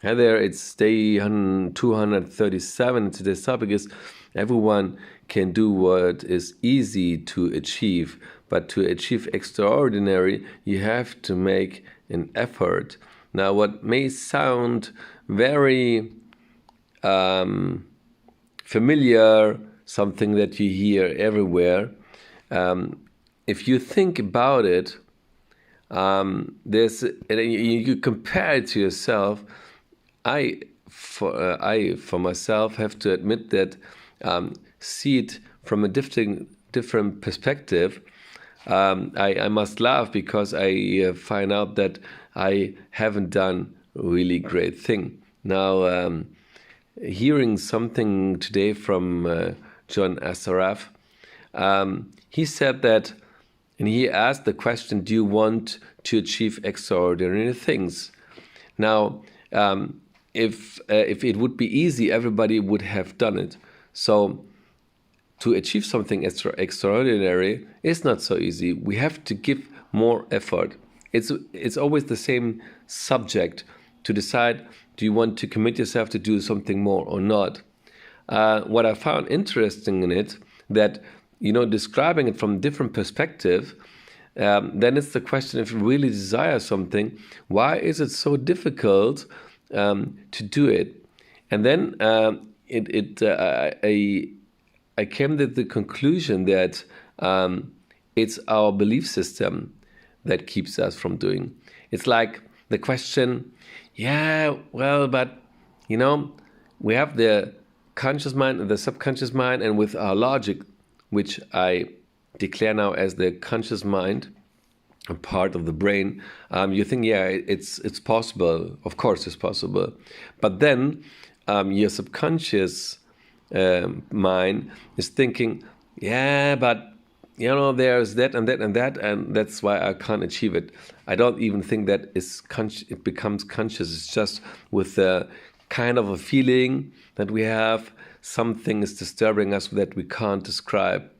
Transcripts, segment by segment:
Hi there, it's day 237. Today's topic is everyone can do what is easy to achieve, but to achieve extraordinary, you have to make an effort. Now, what may sound very familiar, something that you hear everywhere, if you think about it, you compare it to yourself. I for myself have to admit that see it from a different perspective. I must laugh because I find out that I haven't done a really great thing. Now, hearing something today from John Assaraf, he said that, and he asked the question, do you want to achieve extraordinary things? Now, if it would be easy, everybody would have done it. So to achieve something extraordinary is not so easy. We have to give more effort. It's always the same subject to decide, do you want to commit yourself to do something more or not? What I found interesting in it, that, describing it from a different perspective, then it's the question, if you really desire something, why is it so difficult to do it? And then I came to the conclusion that it's our belief system that keeps us from doing. It's like the question, but we have the conscious mind and the subconscious mind, and with our logic, which I declare now as the conscious mind, a part of the brain, you think, it's possible. Of course, it's possible. But then your subconscious mind is thinking, but there's that and that and that, and that's why I can't achieve it. I don't even think that it becomes conscious. It's just with a kind of a feeling that we have, something is disturbing us that we can't describe.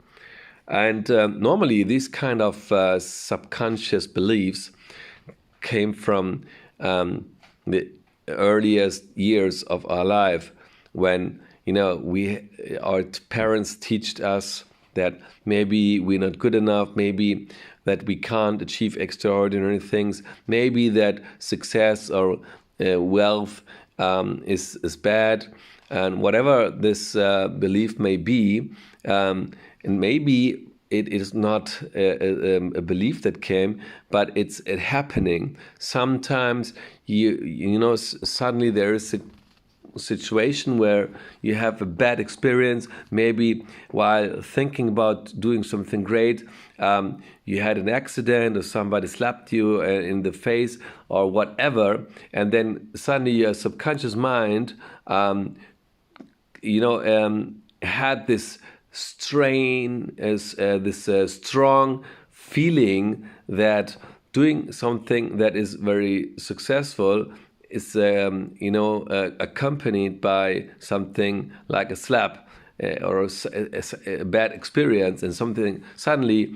And normally these kind of subconscious beliefs came from the earliest years of our life, when our parents taught us that maybe we're not good enough, maybe that we can't achieve extraordinary things, maybe that success or wealth is bad, and whatever this belief may be. And maybe it is not a belief that came, but it's happening. Sometimes suddenly there is a situation where you have a bad experience. Maybe while thinking about doing something great, you had an accident, or somebody slapped you in the face or whatever, and then suddenly your subconscious mind had this strong feeling that doing something that is very successful is accompanied by something like a slap or a bad experience, and something suddenly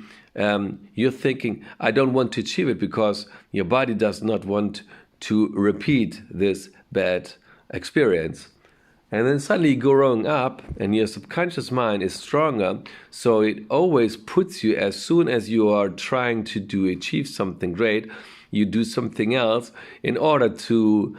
you're thinking, I don't want to achieve it, because your body does not want to repeat this bad experience. And then suddenly you go growing up, and your subconscious mind is stronger, so it always puts you, as soon as you are trying to achieve something great, you do something else in order to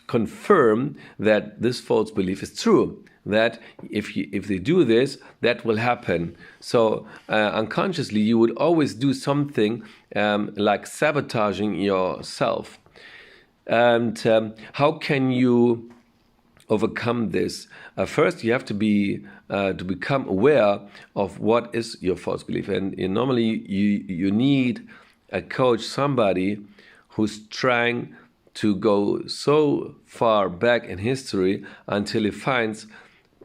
confirm that this false belief is true, that if they do this, that will happen. So unconsciously, you would always do something like sabotaging yourself. And how can you overcome this? First, you have to become aware of what is your false belief. And normally, you need a coach, somebody who's trying to go so far back in history until he finds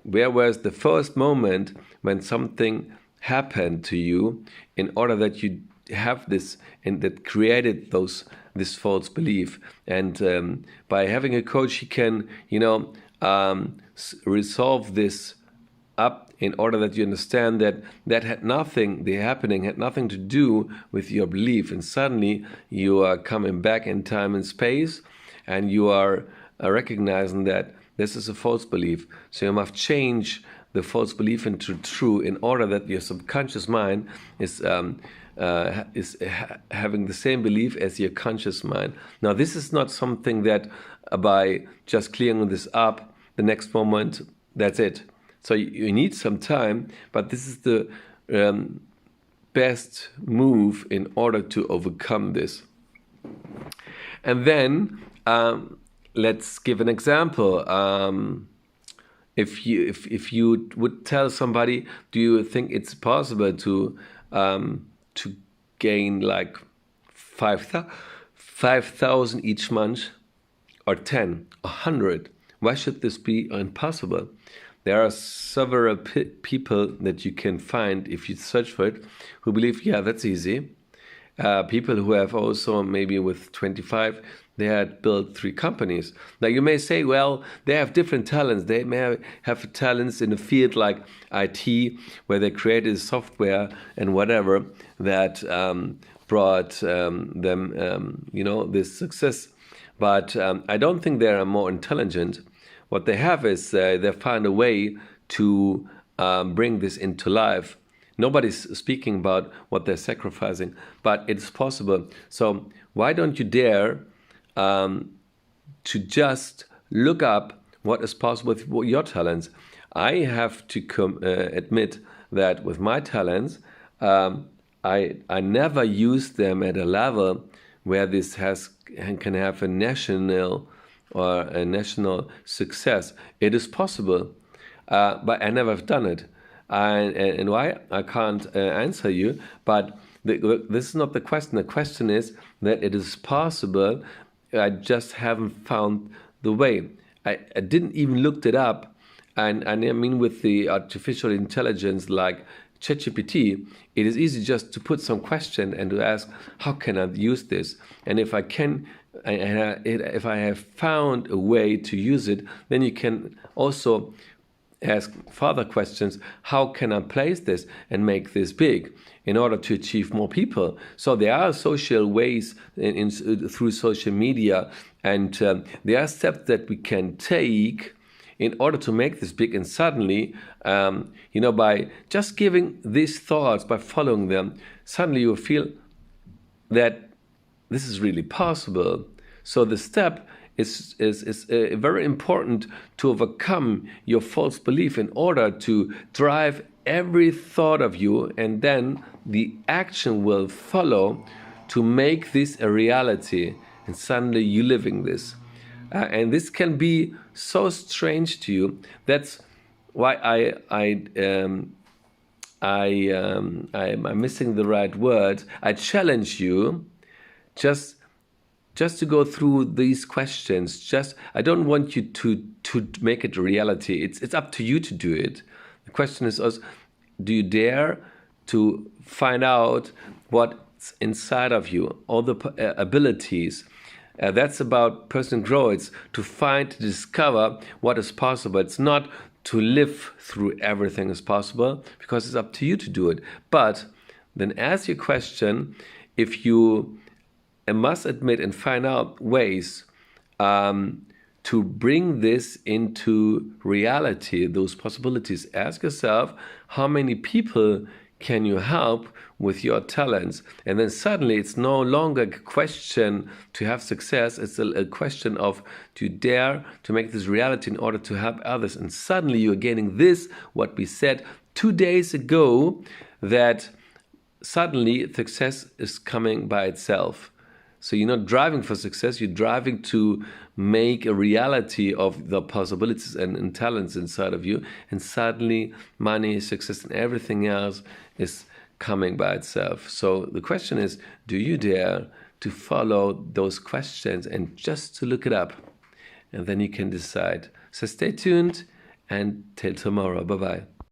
where was the first moment when something happened to you, in order that you have this, and that created this false belief. And by having a coach, he can resolve this up in order that you understand that the happening had nothing to do with your belief. And suddenly you are coming back in time and space, and you are recognizing that this is a false belief. So you must change the false belief into true in order that your subconscious mind is having the same belief as your conscious mind. Now, this is not something that by just clearing this up, the next moment, that's it. So you need some time, but this is the best move in order to overcome this. And then let's give an example. If you would tell somebody, do you think it's possible to gain like 5,000 each month, or 10, 100? Why should this be impossible? There are several people that you can find if you search for it who believe, yeah, that's easy. People who have also maybe with 25, they had built 3 companies. Now you may say, well, they have different talents. They may have talents in a field like IT, where they created software and whatever that brought them, this success. But I don't think they are more intelligent. What they have is they found a way to bring this into life. Nobody's speaking about what they're sacrificing, but it's possible. So why don't you dare to just look up what is possible with your talents? I have to admit that with my talents, I never used them at a level where this can have a national success. It is possible, but I never have done it. And why? I can't answer you, but this is not the question. The question is that it is possible. I just haven't found the way. I didn't even look it up. And I mean, with the artificial intelligence like ChatGPT, it is easy just to put some question and to ask, how can I use this? And if I can, if I have found a way to use it, then you can also ask further questions. How can I place this and make this big in order to achieve more people? So there are social ways through social media, and there are steps that we can take in order to make this big. And suddenly, by just giving these thoughts, by following them, suddenly you feel that this is really possible. So the step is very important to overcome your false belief in order to drive every thought of you, and then the action will follow to make this a reality, and suddenly you're living this. And this can be so strange to you. That's why I'm missing the right word. I challenge you just to go through these questions. I don't want you to make it a reality. It's up to you to do it. The question is also, do you dare to find out what's inside of you, all the abilities? That's about personal growth. It's to discover what is possible. It's not to live through everything as possible, because it's up to you to do it. But then ask your question, if you must admit and find out ways to bring this into reality, those possibilities. Ask yourself, how many people can you help with your talents? And then suddenly it's no longer a question to have success. It's a question of, to dare to make this reality in order to help others. And suddenly you're getting this, what we said 2 days ago, that suddenly success is coming by itself. So you're not driving for success, you're driving to make a reality of the possibilities and talents inside of you. And suddenly money, success, and everything else is coming by itself. So the question is, do you dare to follow those questions and just to look it up? And then you can decide. So stay tuned, and till tomorrow. Bye-bye.